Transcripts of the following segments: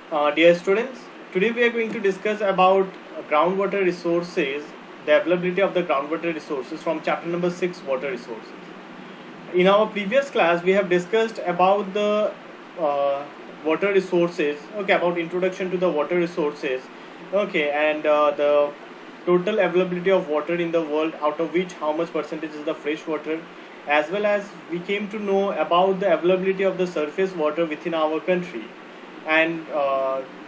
Dear students, today we are going to discuss about groundwater resources, the availability of the groundwater resources from chapter number 6, water resources. In our previous class, we have discussed about the water resources, okay, about introduction to the water resources, okay, and the total availability of water in the world, out of which how much percentage is the fresh water, as well as we came to know about the availability of the surface water within our country. And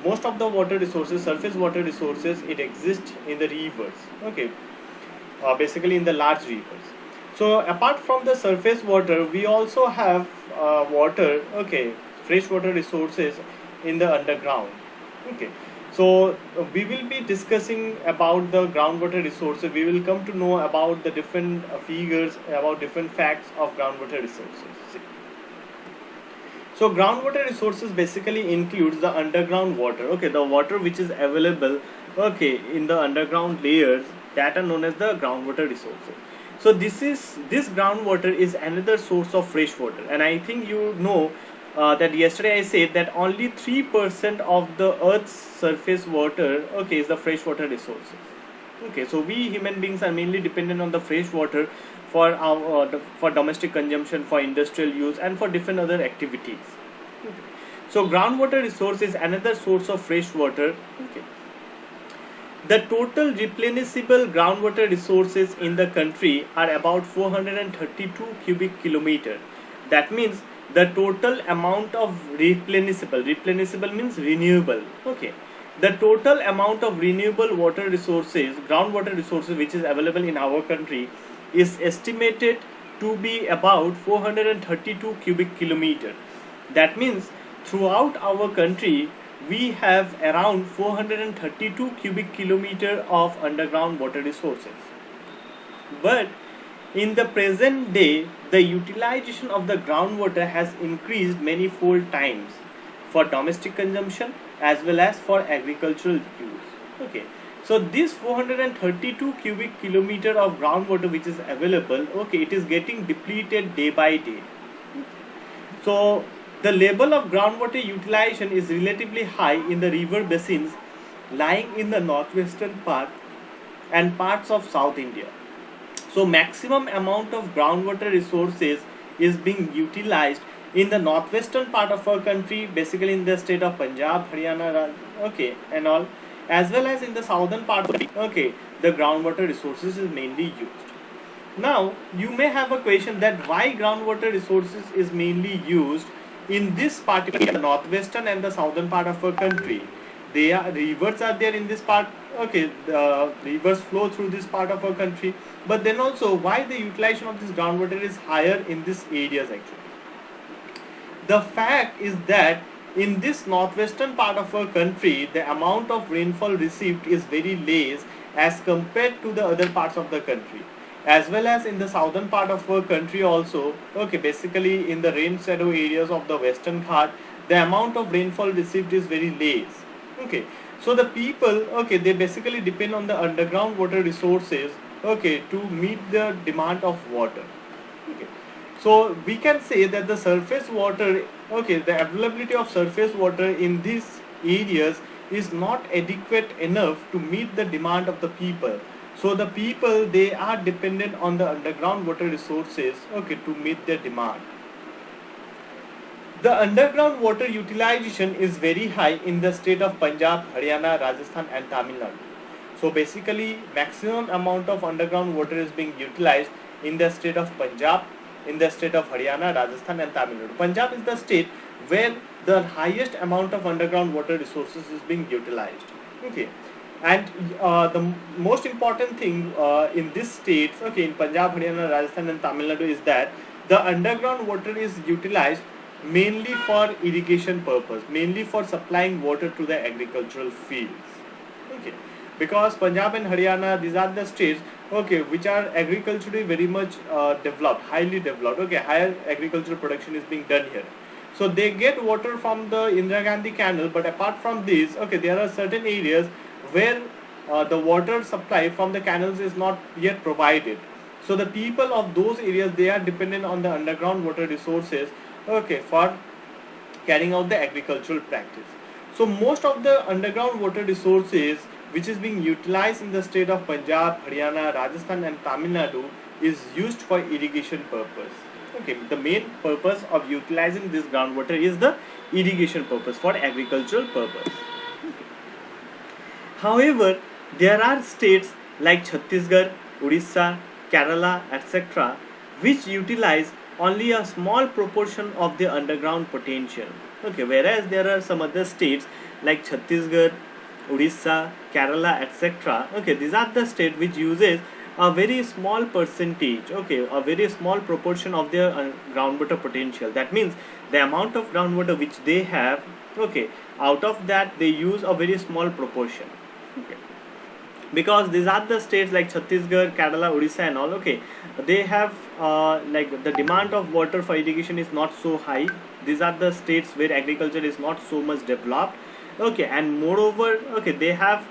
most of the water resources, surface water resources, it exists in the rivers, okay, basically in the large rivers. So apart from the surface water, we also have water, okay, freshwater resources in the underground, okay. So we will be discussing about the groundwater resources. We will come to know about the different figures, about different facts of groundwater resources. So groundwater resources basically includes the underground water, okay, the water which is available, okay, in the underground layers, that are known as the groundwater resources. So this groundwater is another source of fresh water, and I think you know that yesterday I said that only 3% of the Earth's surface water, okay, is the freshwater resources. Okay, so we human beings are mainly dependent on the fresh water for our for domestic consumption, for industrial use, and for different other activities. Okay. So groundwater resource is another source of fresh water. Okay. The total replenishable groundwater resources in the country are about 432 cubic kilometer. That means the total amount of replenishable means renewable. Okay, the total amount of renewable water resources, groundwater resources, which is available in our country is estimated to be about 432 cubic kilometer. That means throughout our country we have around 432 cubic kilometer of underground water resources. But in the present day, the utilization of the groundwater has increased many fold times for domestic consumption as well as for agricultural use. Okay. So this 432 cubic kilometer of groundwater which is available, okay, it is getting depleted day by day. So the level of groundwater utilization is relatively high in the river basins lying in the northwestern part and parts of South India. So maximum amount of groundwater resources is being utilized in the northwestern part of our country, basically in the state of Punjab, Haryana, okay, and all, as well as in the southern part, okay, the groundwater resources is mainly used. Now, you may have a question that why groundwater resources is mainly used in this particular northwestern and the southern part of our country. They are rivers are there in this part. Okay, the rivers flow through this part of our country. But then also, why the utilization of this groundwater is higher in these areas actually? The fact is that in this northwestern part of our country, the amount of rainfall received is very less as compared to the other parts of the country, as well as in the southern part of our country also. Okay, basically in the rain shadow areas of the western Ghat, the amount of rainfall received is very less. Okay, so the people, okay, they basically depend on the underground water resources, okay, to meet the demand of water. Okay, so we can say that the surface water, okay, the availability of surface water in these areas is not adequate enough to meet the demand of the people. So the people, they are dependent on the underground water resources, okay, to meet their demand. The underground water utilization is very high in the state of Punjab, Haryana, Rajasthan, and Tamil Nadu. So basically, maximum amount of underground water is being utilized in the state of Punjab, in the state of Haryana, Rajasthan, and Tamil Nadu. Punjab is the state where the highest amount of underground water resources is being utilized. Okay, and the most important thing in this states, okay, in Punjab, Haryana, Rajasthan, and Tamil Nadu is that the underground water is utilized mainly for irrigation purpose, mainly for supplying water to the agricultural fields. Okay, because Punjab and Haryana, these are the states, okay, which are agriculturally very much developed, highly developed. Okay, higher agricultural production is being done here. So they get water from the Indira Gandhi Canal, but apart from this, okay, there are certain areas where the water supply from the canals is not yet provided. So the people of those areas, they are dependent on the underground water resources, okay, for carrying out the agricultural practice. So most of the underground water resources which is being utilized in the state of Punjab, Haryana, Rajasthan and Tamil Nadu is used for irrigation purpose. Okay, the main purpose of utilizing this groundwater is the irrigation purpose, for agricultural purpose. However, there are states like Chhattisgarh, Odisha, Kerala, etc., which utilize only a small proportion of the underground potential. Okay, whereas there are some other states like Chhattisgarh, Odisha, Kerala, etc. Okay, these are the states which uses a very small percentage, okay, a very small proportion of their groundwater potential. That means the amount of groundwater which they have, okay, out of that they use a very small proportion. Okay, because these are the states like Chhattisgarh, Kerala, Odisha and all, okay, they have like the demand of water for irrigation is not so high. These are the states where agriculture is not so much developed, okay, and moreover, okay, they have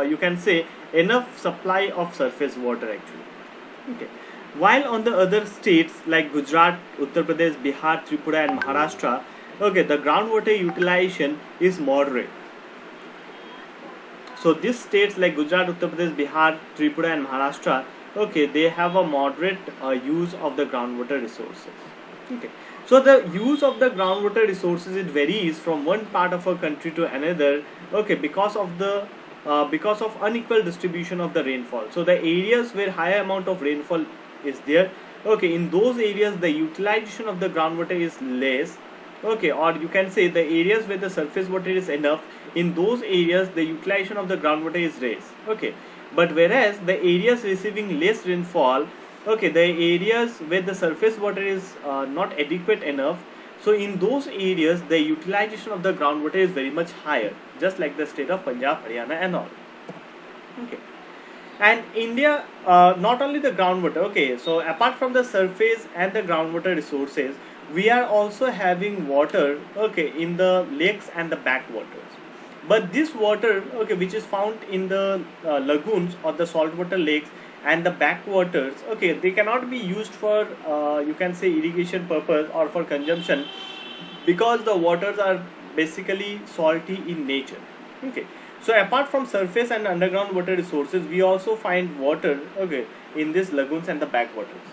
you can say enough supply of surface water actually. Okay, while on the other states like Gujarat, Uttar Pradesh, Bihar, Tripura and Maharashtra, okay, the groundwater utilization is moderate. So these states like Gujarat, Uttar Pradesh, Bihar, Tripura and Maharashtra, okay, they have a moderate use of the groundwater resources. Okay, so the use of the groundwater resources, it varies from one part of a country to another, okay, because of unequal distribution of the rainfall. So the areas where high amount of rainfall is there, okay, in those areas the utilization of the groundwater is less, okay, or you can say the areas where the surface water is enough, in those areas the utilization of the groundwater is less, okay, but whereas the areas receiving less rainfall, okay, the areas where the surface water is not adequate enough, so in those areas the utilization of the groundwater is very much higher, just like the state of Punjab, Haryana and all. Okay, and India, not only the groundwater, okay, so apart from the surface and the groundwater resources, we are also having water, okay, in the lakes and the backwaters. But this water, okay, which is found in the lagoons or the saltwater lakes and the backwaters, okay, they cannot be used for you can say irrigation purpose or for consumption, because the waters are basically salty in nature. Okay, so apart from surface and underground water resources, we also find water, okay, in these lagoons and the backwaters.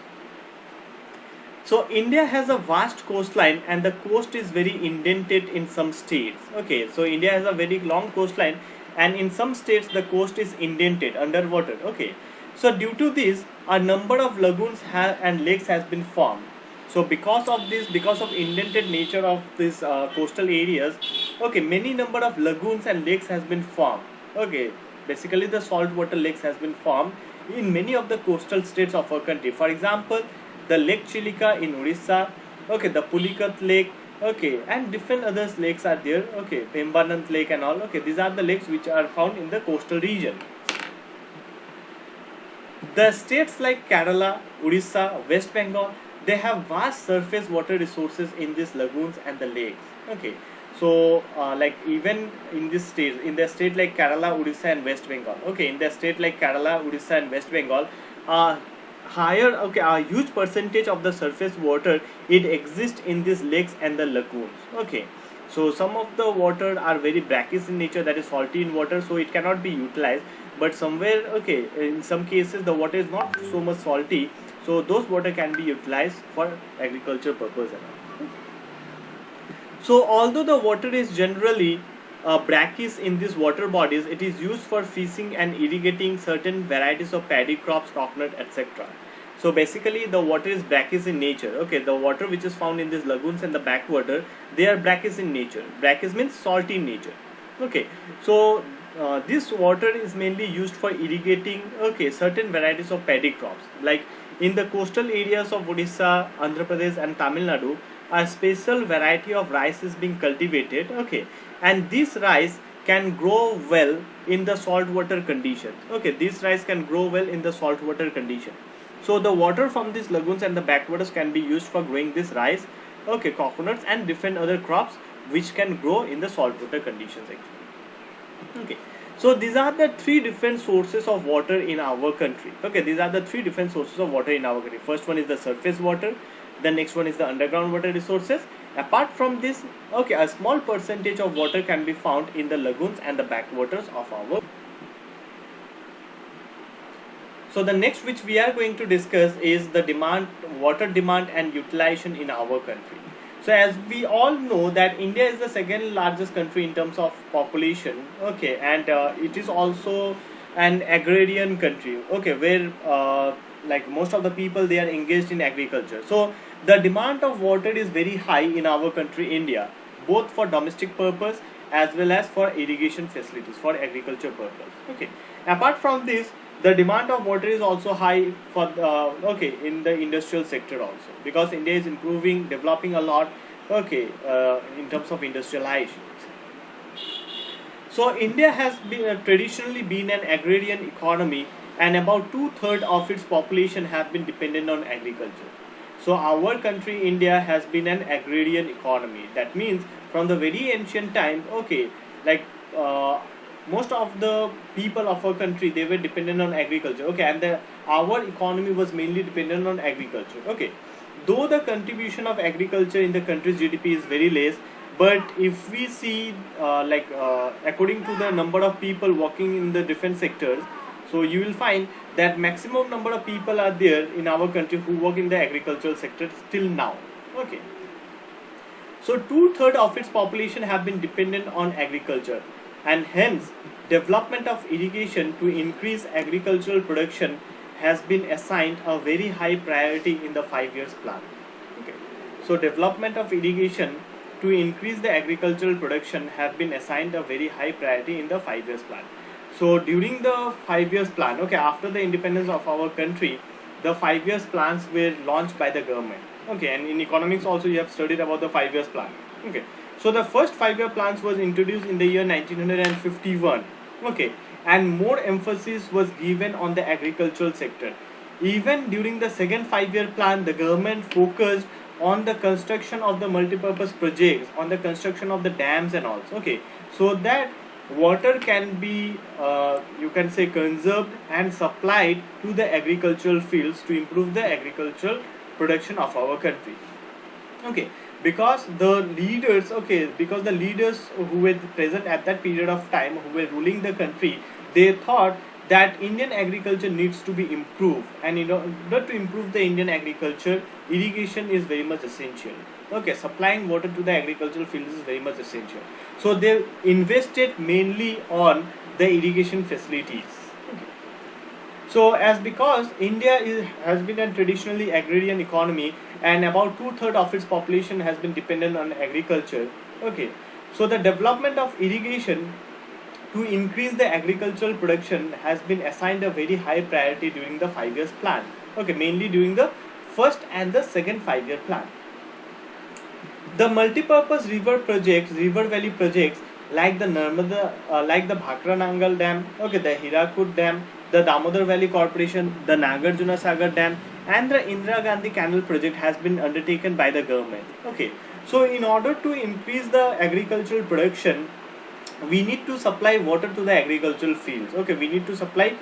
So India has a vast coastline and the coast is very indented in some states. Okay, so India has a very long coastline and in some states the coast is indented underwater. Okay, so due to this, a number of lagoons and lakes has been formed. So because of this, because of indented nature of these coastal areas, okay, many number of lagoons and lakes has been formed. Okay, basically the saltwater lakes has been formed in many of the coastal states of our country. For example, the Lake Chilika in Odisha, okay, the Pulikat Lake, okay, and different other lakes are there, okay, Pembanand Lake and all, okay, these are the lakes which are found in the coastal region. The states like Kerala, Odisha, West Bengal, they have vast surface water resources in these lagoons and the lakes, okay. So like even in this state, in the state like Kerala, Odisha and West Bengal, okay, in the state like Kerala, Odisha and West Bengal, higher, okay, a huge percentage of the surface water, it exists in these lakes and the lagoons. Okay, so some of the water are very brackish in nature, that is salty in water, so it cannot be utilized. But somewhere, okay, in some cases the water is not so much salty, so those water can be utilized for agriculture purpose and all. So although the water is generally brackish in these water bodies, it is used for fishing and irrigating certain varieties of paddy crops, coconut, etc. So basically the water is brackish in nature. Okay, the water which is found in these lagoons and the backwater, they are brackish in nature. Brackish means salty in nature. Okay, so this water is mainly used for irrigating, okay, certain varieties of paddy crops. Like in the coastal areas of Odisha, Andhra Pradesh and Tamil Nadu, a special variety of rice is being cultivated, okay, and this rice can grow well in the saltwater conditions. Okay, this rice can grow well in the saltwater condition. So the water from these lagoons and the backwaters can be used for growing this rice, okay, coconuts and different other crops which can grow in the saltwater conditions actually. Okay, so these are the three different sources of water in our country. Okay, these are the three different sources of water in our country. First one is the surface water, the next one is the underground water resources, Apart from this, okay, a small percentage of water can be found in the lagoons and the backwaters of our. So the next which we are going to discuss is the water demand and utilization in our country. So as we all know that India is the second largest country in terms of population, okay, and it is also an agrarian country, okay, where like most of the people they are engaged in agriculture. So the demand of water is very high in our country, India, both for domestic purpose as well as for irrigation facilities for agriculture purpose. Okay. Apart from this, the demand of water is also high for okay, in the industrial sector also, because India is improving, developing a lot, okay, in terms of industrialization. So India has been traditionally been an agrarian economy, and about two-thirds of its population have been dependent on agriculture. So our country India has been an agrarian economy. That means from the very ancient time, okay, like most of the people of our country they were dependent on agriculture, okay, and our economy was mainly dependent on agriculture, okay. Though the contribution of agriculture in the country's GDP is very less, but if we see according to the number of people working in the different sectors, so you will find that maximum number of people are there in our country who work in the agricultural sector still now, okay. So two-thirds of its population have been dependent on agriculture, and hence development of irrigation to increase agricultural production has been assigned a very high priority in the 5 years plan. Okay. So development of irrigation to increase the agricultural production have been assigned a very high priority in the 5 years plan. So during the 5 years plan, okay, after the independence of our country, the 5 years plans were launched by the government. Okay, and in economics also you have studied about the 5 years plan. Okay, so the first 5 year plans was introduced in the year 1951. Okay, and more emphasis was given on the agricultural sector. Even during the second 5 year plan, the government focused on the construction of the multipurpose projects, on the construction of the dams and all. Okay, so that water can be you can say conserved and supplied to the agricultural fields to improve the agricultural production of our country. Okay, because the leaders, okay, because the leaders who were present at that period of time, who were ruling the country, they thought that Indian agriculture needs to be improved, and in order to improve the Indian agriculture, irrigation is very much essential. Okay, supplying water to the agricultural fields is very much essential. So they invested mainly on the irrigation facilities. So as because has been a traditionally agrarian economy, and about two-thirds of its population has been dependent on agriculture. Okay, so the development of irrigation to increase the agricultural production has been assigned a very high priority during the 5 years plan. Okay, mainly during the first and the second 5 year plan. The multipurpose river valley projects like the Narmada, like the Bhakra Nangal Dam, okay, the Hirakud Dam, the Damodar Valley Corporation, the Nagarjuna Sagar Dam, and the Indira Gandhi Canal project has been undertaken by the government. Okay, so in order to increase the agricultural production, we need to supply water to the agricultural fields. Okay, we need to supply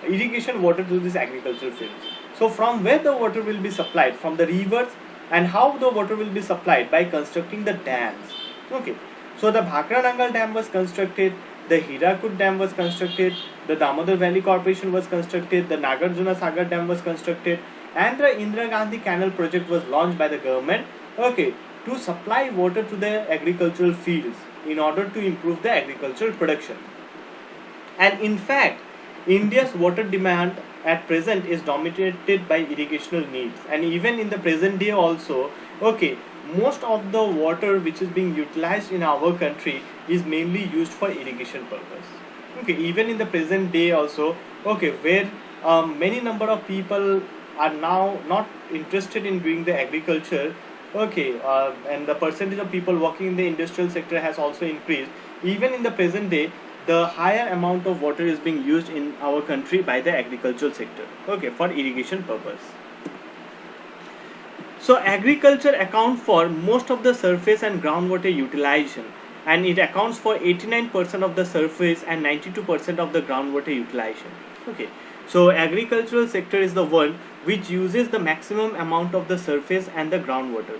irrigation water to these agricultural fields. So from where the water will be supplied? From the rivers. And how the water will be supplied? By constructing the dams. Okay, so the Bhakra Nangal Dam was constructed, the Hirakud Dam was constructed, the Damodar Valley Corporation was constructed, the Nagarjuna Sagar Dam was constructed, and the Indira Gandhi Canal project was launched by the government, okay, to supply water to the agricultural fields in order to improve the agricultural production. And in fact, India's water demand at present is dominated by irrigational needs, and even in the present day also, okay, most of the water which is being utilized in our country is mainly used for irrigation purpose. Okay, even in the present day also, okay, where many number of people are now not interested in doing the agriculture, okay, and the percentage of people working in the industrial sector has also increased. Even in the present day, the higher amount of water is being used in our country by the agricultural sector, okay, for irrigation purpose. So agriculture accounts for most of the surface and groundwater utilization, and it accounts for 89% of the surface and 92% of the groundwater utilization. Okay, so agricultural sector is the one which uses the maximum amount of the surface and the groundwater.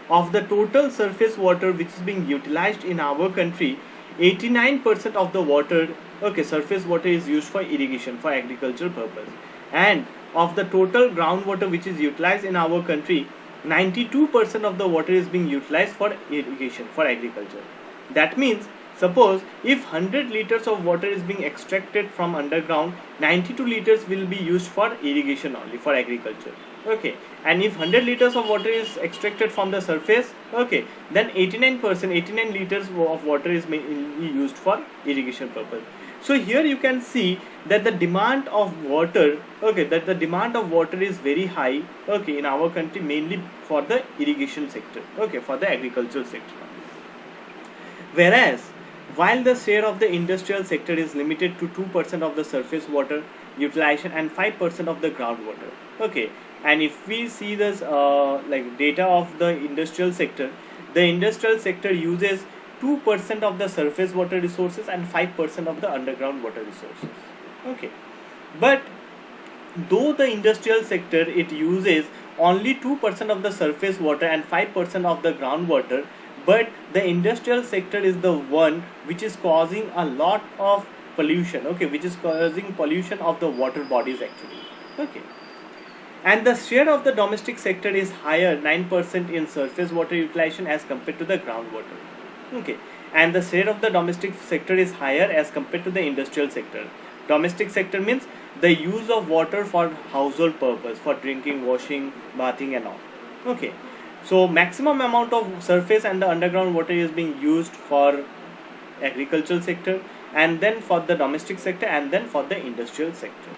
of the total surface water which is being utilized in our country, 89% of the water, okay, surface water is used for irrigation, for agricultural purpose. And of the total groundwater which is utilized in our country, 92% of the water is being utilized for irrigation, for agriculture. That means, suppose if 100 liters of water is being extracted from underground, 92 liters will be used for irrigation only, for agriculture. Okay, and if 100 liters of water is extracted from the surface, okay, then 89 liters of water is mainly used for irrigation purpose. So here you can see that the demand of water, okay, that the demand of water is very high, okay, in our country, mainly for the irrigation sector, okay, for the agricultural sector. Whereas, while the share of the industrial sector is limited to 2% of the surface water utilization and 5% of the groundwater. Okay, and if we see this like data of the industrial sector, the industrial sector uses 2% of the surface water resources and 5% of the underground water resources. Okay, but though the industrial sector, it uses only 2% of the surface water and 5% of the groundwater, but the industrial sector is the one which is causing a lot of pollution, okay, which is causing pollution of the water bodies actually. Okay, and the share of the domestic sector is higher, 9% in surface water utilization as compared to the groundwater. Okay, and the share of the domestic sector is higher as compared to the industrial sector. Domestic sector means the use of water for household purpose, for drinking, washing, bathing and all. Okay, so maximum amount of surface and the underground water is being used for agricultural sector, and then for the domestic sector, and then for the industrial sector.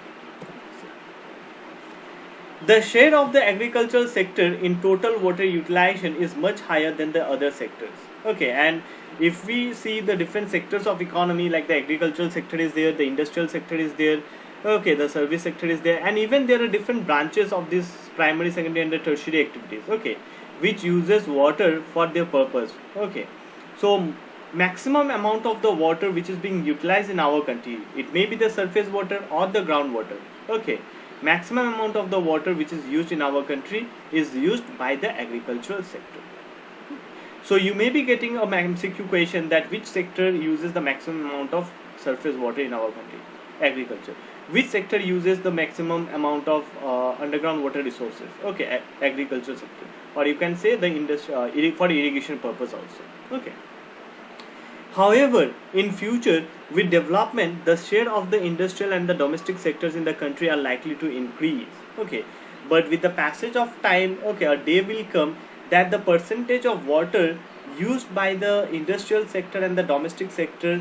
The share of the agricultural sector in total water utilization is much higher than the other sectors. Okay, and if we see the different sectors of economy, like the agricultural sector is there, the industrial sector is there, okay, the service sector is there, and even there are different branches of this primary, secondary and the tertiary activities, okay, which uses water for their purpose. Okay, so maximum amount of the water which is being utilized in our country, it may be the surface water or the groundwater. Okay, maximum amount of the water which is used in our country is used by the agricultural sector. So you may be getting a MCQ question that which sector uses the maximum amount of surface water in our country? Agriculture. Which sector uses the maximum amount of underground water resources? Okay, agriculture sector. Or you can say the industry for irrigation purpose also. Okay. However, in future, with development, the share of the industrial and the domestic sectors in the country are likely to increase. Okay, but with the passage of time, okay, a day will come that the percentage of water used by the industrial sector and the domestic sector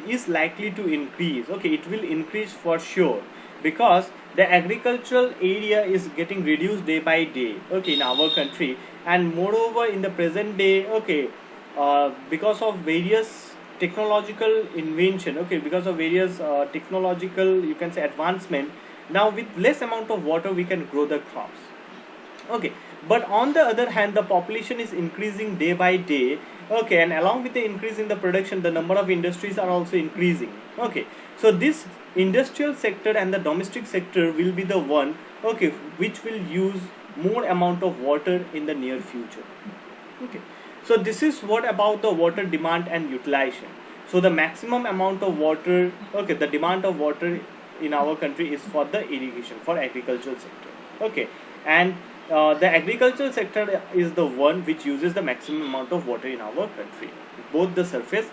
is likely to increase. Okay, it will increase for sure, because the agricultural area is getting reduced day by day, okay, in our country. And moreover, in the present day, okay, because of various technological invention, okay, because of various technological, you can say, advancement, now with less amount of water we can grow the crops. Okay, but on the other hand, the population is increasing day by day. Okay, and along with the increase in the production, the number of industries are also increasing. Okay, so this industrial sector and the domestic sector will be the one, okay, which will use more amount of water in the near future. Okay, so this is what about the water demand and utilization. So the maximum amount of water, okay, the demand of water in our country is for the irrigation, for agricultural sector. Okay, and the agricultural sector is the one which uses the maximum amount of water in our country, both the surface